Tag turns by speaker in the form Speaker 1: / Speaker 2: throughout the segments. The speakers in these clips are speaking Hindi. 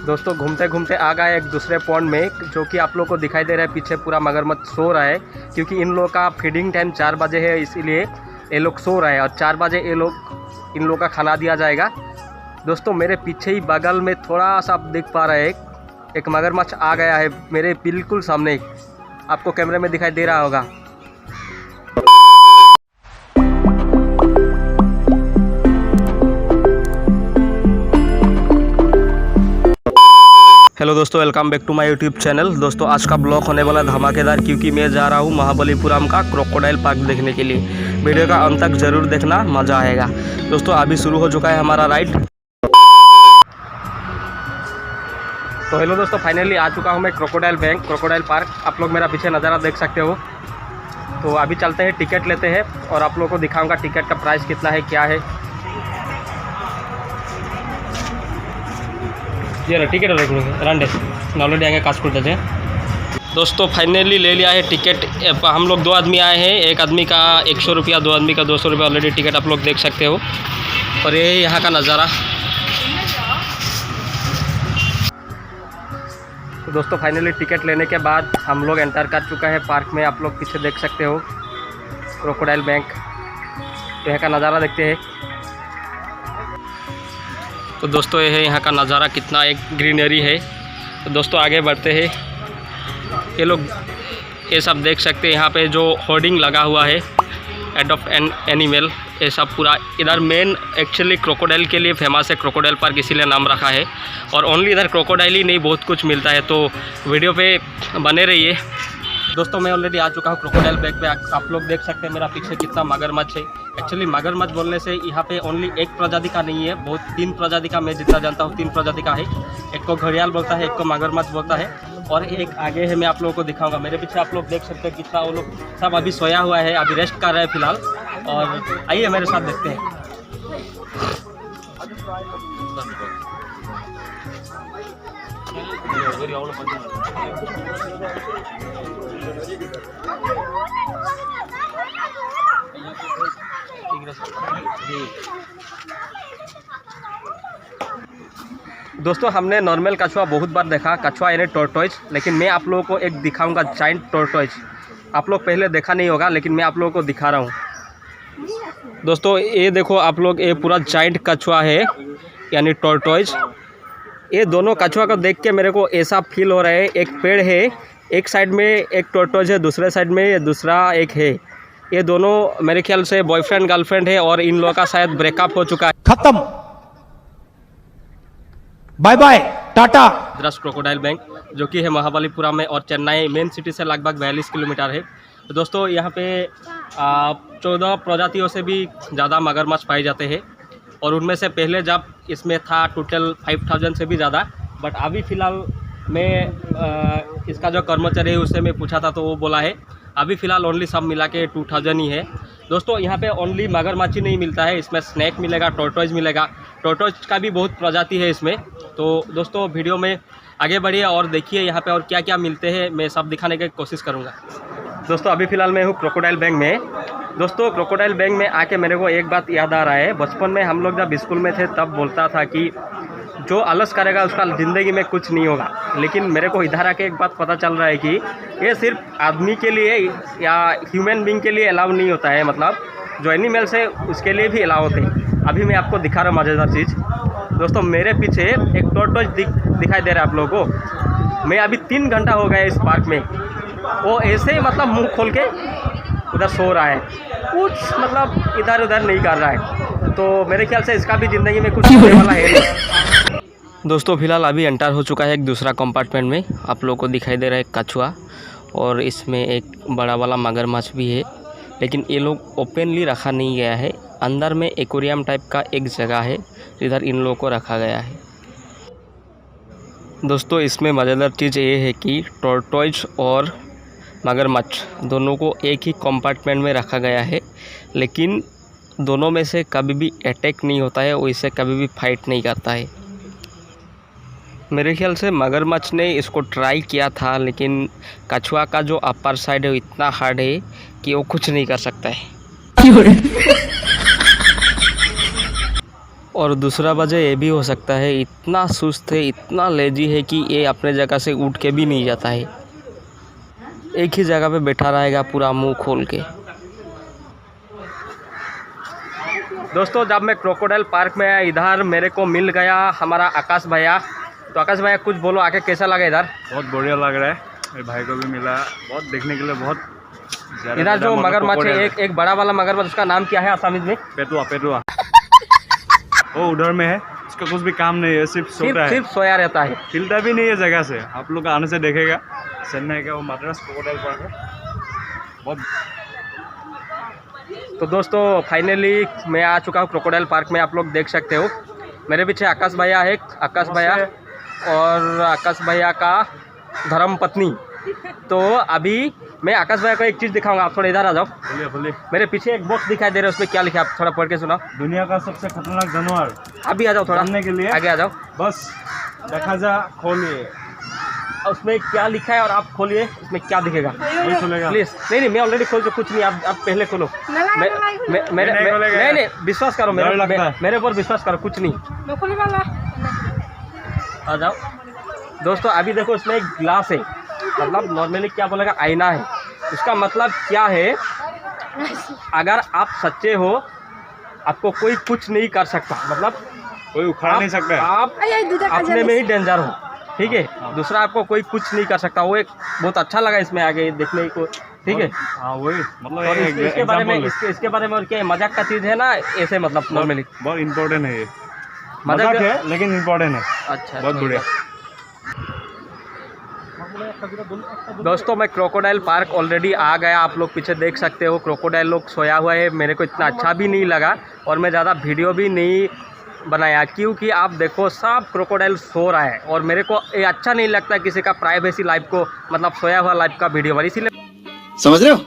Speaker 1: दोस्तों घूमते घूमते आ गए एक दूसरे पॉन्ड में, जो कि आप लोग को दिखाई दे रहा है पीछे पूरा मगरमच्छ सो रहा है, क्योंकि इन लोगों का फीडिंग टाइम 4 बजे है, इसीलिए ये लोग सो रहे हैं और 4 बजे इन लोगों का खाना दिया जाएगा। दोस्तों मेरे पीछे ही बगल में थोड़ा सा आप देख पा रहे हैं एक मगरमच्छ आ गया है मेरे बिल्कुल सामने, आपको कैमरे में दिखाई दे रहा होगा। हेलो दोस्तों, welcome back to my YouTube channel. दोस्तों आज का ब्लॉग होने वाला धमाकेदार, क्योंकि मैं जा रहा हूँ महाबलीपुरम का क्रोकोडाइल पार्क देखने के लिए। वीडियो का अंत तक ज़रूर देखना, मज़ा आएगा। दोस्तों अभी शुरू हो चुका है हमारा राइड। तो हेलो दोस्तों, फाइनली आ चुका हूँ मैं क्रोकोडाइल पार्क। आप लोग मेरा पीछे नज़ारा देख सकते हो। तो अभी चलते हैं, टिकट लेते हैं और आप लोगों को दिखाऊँगा टिकट का प्राइस कितना है, क्या है। ये रहा टिकट रंडे ऑलरेडी आएंगे कासपुर से। दोस्तों फाइनली ले लिया है टिकट। हम लोग 2 आदमी आए हैं, एक आदमी का 100 रुपया, 2 आदमी का 200 रुपया ऑलरेडी टिकट आप लोग देख सकते हो। और ये यहाँ का नज़ारा। तो दोस्तों फाइनली टिकट लेने के बाद हम लोग एंटर कर चुका है पार्क में। आप लोग पीछे देख सकते हो क्रोकोडाइल बैंक। यहाँ का नज़ारा देखते हैं। तो दोस्तों ये है यहाँ का नज़ारा, कितना एक ग्रीनरी है। तो दोस्तों आगे बढ़ते हैं। ये लोग ये सब देख सकते हैं, यहाँ पे जो होर्डिंग लगा हुआ है एड ऑफ एन एनिमल, ये सब पूरा इधर मेन एक्चुअली क्रोकोडाइल के लिए फेमस है क्रोकोडाइल पार्क, इसीलिए नाम रखा है। और ओनली इधर क्रोकोडाइल ही नहीं, बहुत कुछ मिलता है। तो वीडियो पे बने रहिए। दोस्तों मैं ऑलरेडी आ चुका हूँ क्रोकोडाइल बैंक पे। आप लोग देख सकते हैं मेरा पीछे कितना मगरमच्छ है। एक्चुअली मगरमच्छ बोलने से यहाँ पे ओनली एक प्रजाति का नहीं है, बहुत 3 प्रजाति का, मैं जितना जानता हूँ 3 प्रजाति का है। एक को घड़ियाल बोलता है, एक को मगरमच्छ बोलता है, और एक आगे है, मैं आप लोगों को दिखाऊंगा। मेरे पीछे आप लोग देख सकते हैं कितना वो लोग सब अभी सोया हुआ है, अभी रेस्ट कर रहे हैं फिलहाल। और आइए मेरे साथ देखते हैं। दोस्तों हमने नॉर्मल कछुआ बहुत बार देखा, कछुआ यानी टॉर्टोइज, लेकिन मैं आप लोगों को एक दिखाऊंगा जाइंट टॉर्टोइज। आप लोग पहले देखा नहीं होगा, लेकिन मैं आप लोगों को दिखा रहा हूँ। दोस्तों ये देखो आप लोग, ये पूरा जाइंट कछुआ है यानी टॉर्टोइज। ये दोनों कछुआ को देख के मेरे को ऐसा फील हो रहा है, एक पेड़ है, एक साइड में एक टॉर्टोइज है, दूसरे साइड में दूसरा एक है। ये दोनों मेरे ख्याल से बॉयफ्रेंड गर्लफ्रेंड है, और इन लोगों का शायद ब्रेकअप हो चुका है। खत्म, बाय बाय, टाटा। द्रस क्रोकोडाइल बैंक जो कि है महाबलीपुरम में, और चेन्नई मेन सिटी से लगभग 42 किलोमीटर है। तो दोस्तों यहाँ पे 14 प्रजातियों से भी ज़्यादा मगरमच्छ पाए जाते हैं, और उनमें से पहले जब इसमें था टोटल 5000 से भी ज़्यादा। बट अभी फ़िलहाल मैं इसका जो कर्मचारी है उससे मैं पूछा था, तो वो बोला है अभी फ़िलहाल ओनली सब मिला के 2000 ही है। दोस्तों यहाँ पे ओनली मगरमच्छ ही नहीं मिलता है, इसमें स्नैक मिलेगा, टॉर्टोइज मिलेगा। टॉर्टोइज का भी बहुत प्रजाति है इसमें। तो दोस्तों वीडियो में आगे बढ़िए और देखिए यहाँ पे और क्या क्या मिलते हैं, मैं सब दिखाने की कोशिश करूँगा। दोस्तों अभी फ़िलहाल मैं हूँ क्रोकोडाइल बैंक में। दोस्तों क्रोकोडाइल बैंक में आके मेरे को एक बात याद आ रहा है। बचपन में हम लोग जब स्कूल में थे तब बोलता था कि जो आलस करेगा उसका ज़िंदगी में कुछ नहीं होगा, लेकिन मेरे को इधर आके एक बात पता चल रहा है कि ये सिर्फ आदमी के लिए या ह्यूमन बीइंग के लिए अलाउ नहीं होता है, मतलब जो एनिमल्स है उसके लिए भी अलाउ होते हैं। अभी मैं आपको दिखा रहा हूँ मज़ेदार चीज़। दोस्तों मेरे पीछे एक टॉर्टोइज दिखाई दे रहा है आप लोगों को। मैं अभी 3 घंटा हो गया इस पार्क में, वो ऐसे ही मतलब मुँह खोल के उधर सो रहा है, कुछ मतलब इधर उधर नहीं कर रहा है। तो मेरे ख्याल से इसका भी ज़िंदगी में कुछ होने वाला है नहीं। दोस्तों फिलहाल अभी एंटर हो चुका है एक दूसरा कंपार्टमेंट में। आप लोगों को दिखाई दे रहा है कछुआ, और इसमें एक बड़ा वाला मगरमच्छ भी है, लेकिन ये लोग ओपनली रखा नहीं गया है। अंदर में एक्वेरियम टाइप का एक जगह है, इधर इन लोगों को रखा गया है। दोस्तों इसमें मज़ेदार चीज़ ये है कि टॉर्टोइज और मगरमच्छ दोनों को एक ही कंपार्टमेंट में रखा गया है, लेकिन दोनों में से कभी भी अटैक नहीं होता है, वो इससे कभी भी फाइट नहीं करता है। मेरे ख्याल से मगरमच्छ ने इसको ट्राई किया था, लेकिन कछुआ का जो अपर साइड है वो इतना हार्ड है कि वो कुछ नहीं कर सकता है। और दूसरा वजह ये भी हो सकता है, इतना सुस्त है, इतना लेजी है कि ये अपने जगह से उठ के भी नहीं जाता है, एक ही जगह पे बैठा रहेगा पूरा मुंह खोल के। दोस्तों जब मैं क्रोकोडाइल पार्क में आया, इधर मेरे को मिल गया हमारा आकाश भैया। तो आकाश भैया कुछ बोलो, आके कैसा लगा इधर?
Speaker 2: बहुत बढ़िया लग रहा है, मेरे भाई को भी मिला, बहुत देखने के लिए बहुत।
Speaker 1: इधर जो मगरमच्छ है, एक बड़ा वाला मगरमच्छ, उसका नाम क्या है आसामीज में?
Speaker 2: पेटुआ। पेटुआ वो उधर में है, उसका कुछ भी काम नहीं है, सिर्फ
Speaker 1: सोया रहता है,
Speaker 2: हिलता भी नहीं है जगह से। आप लोग आने से देखेगा, चेन्नई का वो मद्रास क्रोकोडाइल पार्क है बहुत।
Speaker 1: तो दोस्तों फाइनली मैं आ चुका हूँ क्रोकोडाइल पार्क में। आप लोग देख सकते हो मेरे पीछे आकाश भैया है, आकाश भैया और आकाश भैया का धर्म पत्नी। तो अभी मैं आकाश भैया को एक चीज़ दिखाऊंगा, आप थोड़ा इधर आ जाओ।
Speaker 2: बोलिए।
Speaker 1: मेरे पीछे एक बॉक्स दिखाई दे रहा है, उसमें क्या लिखा है आप थोड़ा पढ़ के सुनाओ।
Speaker 2: दुनिया का सबसे खतरनाक जानवर।
Speaker 1: अभी आ जाओ, थोड़ा
Speaker 2: जानने के लिए
Speaker 1: आगे आ जाओ,
Speaker 2: बस देखा जा, खोलिए
Speaker 1: उसमें क्या लिखा है और आप खोलिए, उसमें क्या दिखेगा प्लीज। नहीं मैं ऑलरेडी खोल चुका, कुछ नहीं, आप पहले खोलो। नहीं विश्वास करो, मेरे ऊपर विश्वास करो, कुछ नहीं। आ जाओ दोस्तों, अभी देखो इसमें एक ग्लास है, मतलब नॉर्मली क्या बोलेगा, आईना है। इसका मतलब क्या है, अगर आप सच्चे हो आपको कोई कुछ नहीं कर सकता, मतलब
Speaker 2: कोई उखाड़ नहीं सकता,
Speaker 1: आप अपने में ही डेंजर हो, ठीक है। दूसरा आपको कोई कुछ नहीं कर सकता। वो एक बहुत अच्छा लगा इसमें आगे देखने को, ठीक है।
Speaker 2: हाँ वही मतलब
Speaker 1: इसके बारे में और क्या मजाक का चीज़ है ना, ऐसे मतलब नॉर्मली
Speaker 2: बहुत इम्पोर्टेंट है, ये मजाक है लेकिन इम्पोर्टेंट है।
Speaker 1: अच्छा
Speaker 2: बहुत बढ़िया।
Speaker 1: दोस्तों मैं क्रोकोडाइल पार्क ऑलरेडी आ गया, आप लोग पीछे देख सकते हो क्रोकोडाइल लोग सोया हुआ है। मेरे को इतना अच्छा भी नहीं लगा और मैं ज़्यादा वीडियो भी नहीं बनाया, क्योंकि आप देखो सब क्रोकोडाइल सो रहा है और मेरे को ये अच्छा नहीं लगता किसी का प्राइवेसी लाइफ को, मतलब सोया हुआ लाइफ का वीडियो बना, इसीलिए
Speaker 3: समझ रहे हो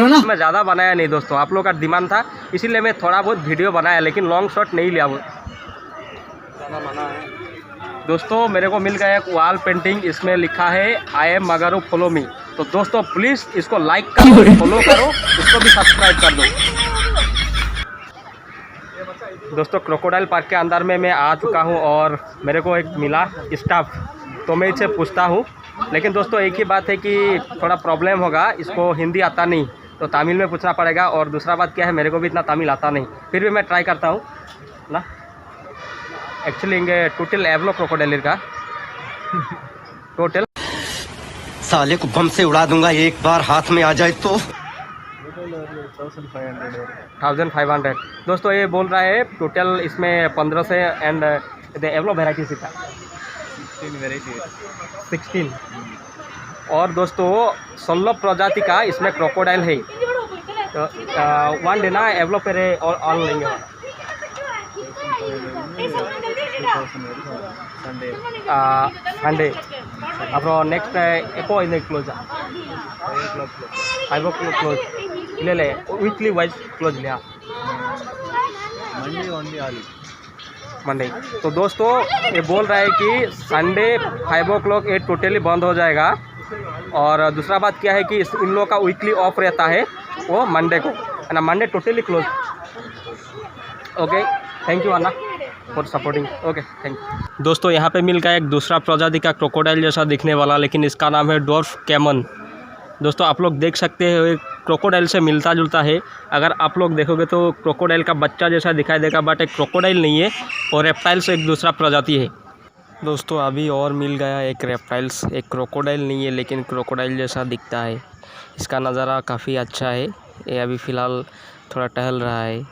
Speaker 3: ना।
Speaker 1: मैं ज़्यादा बनाया नहीं दोस्तों, आप लोग का डिमांड था इसीलिए मैं थोड़ा बहुत वीडियो बनाया, लेकिन लॉन्ग शॉट नहीं लिया। वो दोस्तों मेरे को मिल गया एक वॉल पेंटिंग, इसमें लिखा है I am Magru follow me. तो दोस्तों प्लीज़ इसको लाइक करो, फॉलो करो, इसको भी सब्सक्राइब कर दो। दोस्तों क्रोकोडाइल पार्क के अंदर में मैं आ चुका हूं और मेरे को एक मिला स्टाफ, तो मैं इससे पूछता हूं। लेकिन दोस्तों एक ही बात है कि थोड़ा प्रॉब्लम होगा, इसको हिंदी आता नहीं तो तमिल में पूछना पड़ेगा, और दूसरा बात क्या है, मेरे को भी इतना तमिल आता नहीं, फिर भी मैं ट्राई करता हूं ना। एक्चुअली इंगे टोटल एवलो क्रोकोडाइल का टोटल
Speaker 4: साले को बम से उड़ा दूंगा एक बार हाथ में आ जाए तो।
Speaker 1: 1500। दोस्तों ये बोल रहा है टोटल इसमें 1500 एंड एवलो वेराइटी था 16। और दोस्तों 16 प्रजाति का इसमें क्रोकोडाइल है। तो वन डे ना एवलो पे ऑन लेंगे Sunday अप्रो next echo in close 5 o'clock close ले वीकली वाइज क्लोज लिया मंडे। तो दोस्तों ये बोल रहा है कि संडे 5 o'clock ये टोटली बंद हो जाएगा। और दूसरा बात क्या है कि इन लोगों का वीकली ऑफ रहता है वो मंडे को, है ना, Monday totally close. Okay thank you Anna for supporting. Okay thank you. दोस्तों यहाँ पे मिल गया एक दूसरा प्रजाति का क्रोकोडाइल जैसा दिखने वाला, लेकिन इसका नाम है डॉर्फ कैमन। दोस्तों आप लोग देख सकते हैं एक क्रोकोडाइल से मिलता जुलता है, अगर आप लोग देखोगे तो क्रोकोडाइल का बच्चा जैसा दिखाई देगा, बट एक क्रोकोडाइल नहीं है और रेप्टाइल से एक दूसरा प्रजाति है। दोस्तों अभी और मिल गया एक रेप्टाइल्स, एक क्रोकोडाइल नहीं है लेकिन क्रोकोडाइल जैसा दिखता है। इसका नज़ारा काफ़ी अच्छा है, ये अभी फ़िलहाल थोड़ा टहल रहा है।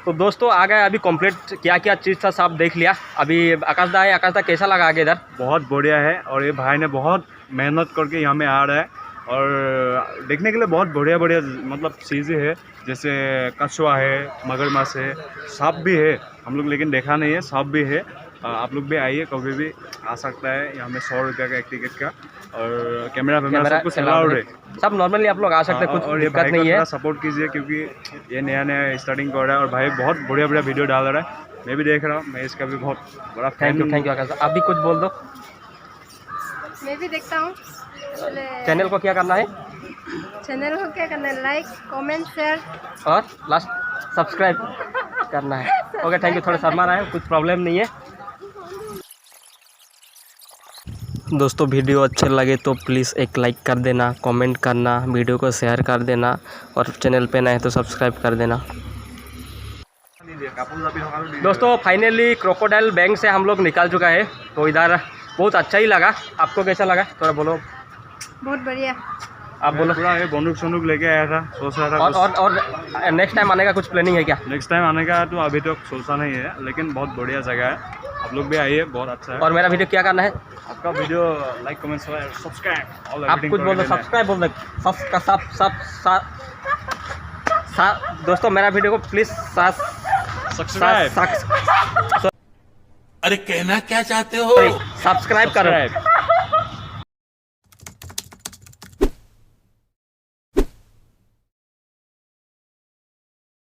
Speaker 1: तो दोस्तों आ गए अभी कंप्लीट, क्या क्या चीज़ था सब देख लिया। अभी आकाश दा है, आकाश दा कैसा लगा आगे इधर?
Speaker 2: बहुत बढ़िया है, और ये भाई ने बहुत मेहनत करके यहाँ में आ रहा है, और देखने के लिए बहुत बढ़िया बढ़िया मतलब चीज़ें है, जैसे कछुआ है, मगरमच्छ है, सांप भी है, हम लोग लेकिन देखा नहीं है, सांप भी है। आप लोग भी आइए, कभी भी आ सकता है, यहाँ में 100 रुपये का एक टिकट का, और कैमरा सब कुछ अलाउड है, सब
Speaker 1: नॉर्मली आप लोग आ सकते हैं, कुछ
Speaker 2: और ये
Speaker 1: दिक्कत
Speaker 2: भाई
Speaker 1: नहीं है।
Speaker 2: सपोर्ट कीजिए क्योंकि ये नया नया स्टार्टिंग कर रहा है और भाई बहुत बढ़िया बढ़िया वीडियो डाल रहा है, मैं भी देख रहा हूँ, मैं इसका भी बहुत बड़ा
Speaker 1: थैंक यू आकाश। आप भी कुछ बोल दो।
Speaker 5: मैं भी देखता हूँ।
Speaker 1: चैनल को क्या करना है?
Speaker 5: चैनल को क्या करना है? लाइक, कमेंट, शेयर
Speaker 1: और लास्ट सब्सक्राइब। करना है। ओके थैंक यू, थोड़ा शर्मा रहा है, कुछ प्रॉब्लम नहीं है। दोस्तों वीडियो अच्छे लगे तो प्लीज़ एक लाइक कर देना, कमेंट करना, वीडियो को शेयर कर देना और चैनल पे नए हैं तो सब्सक्राइब कर देना। दोस्तों फाइनली क्रोकोडाइल बैंक से हम लोग निकल चुका है, तो इधर बहुत अच्छा ही लगा। आपको कैसा लगा थोड़ा बोलो।
Speaker 5: बहुत बढ़िया।
Speaker 1: आप बोलो।
Speaker 2: पूरा ये बंदूक लेके आया था, सोच रहा था
Speaker 1: और नेक्स्ट टाइम आने का कुछ प्लानिंग है क्या?
Speaker 2: नेक्स्ट टाइम आने का तो अभी तक सोचा नहीं है, लेकिन बहुत बढ़िया जगह है, आप लोग भी आइए, बहुत अच्छा है।
Speaker 1: और मेरा वीडियो क्या करना है?
Speaker 2: आपका वीडियो लाइक कमेंट सब्सक्राइब।
Speaker 1: आप कुछ बोल दो, सब्सक्राइब बोल दो, दोस्तों मेरा वीडियो को प्लीज़
Speaker 2: सब्सक्राइब।
Speaker 3: अरे कहना क्या चाहते हो?
Speaker 1: सब्सक्राइब करो।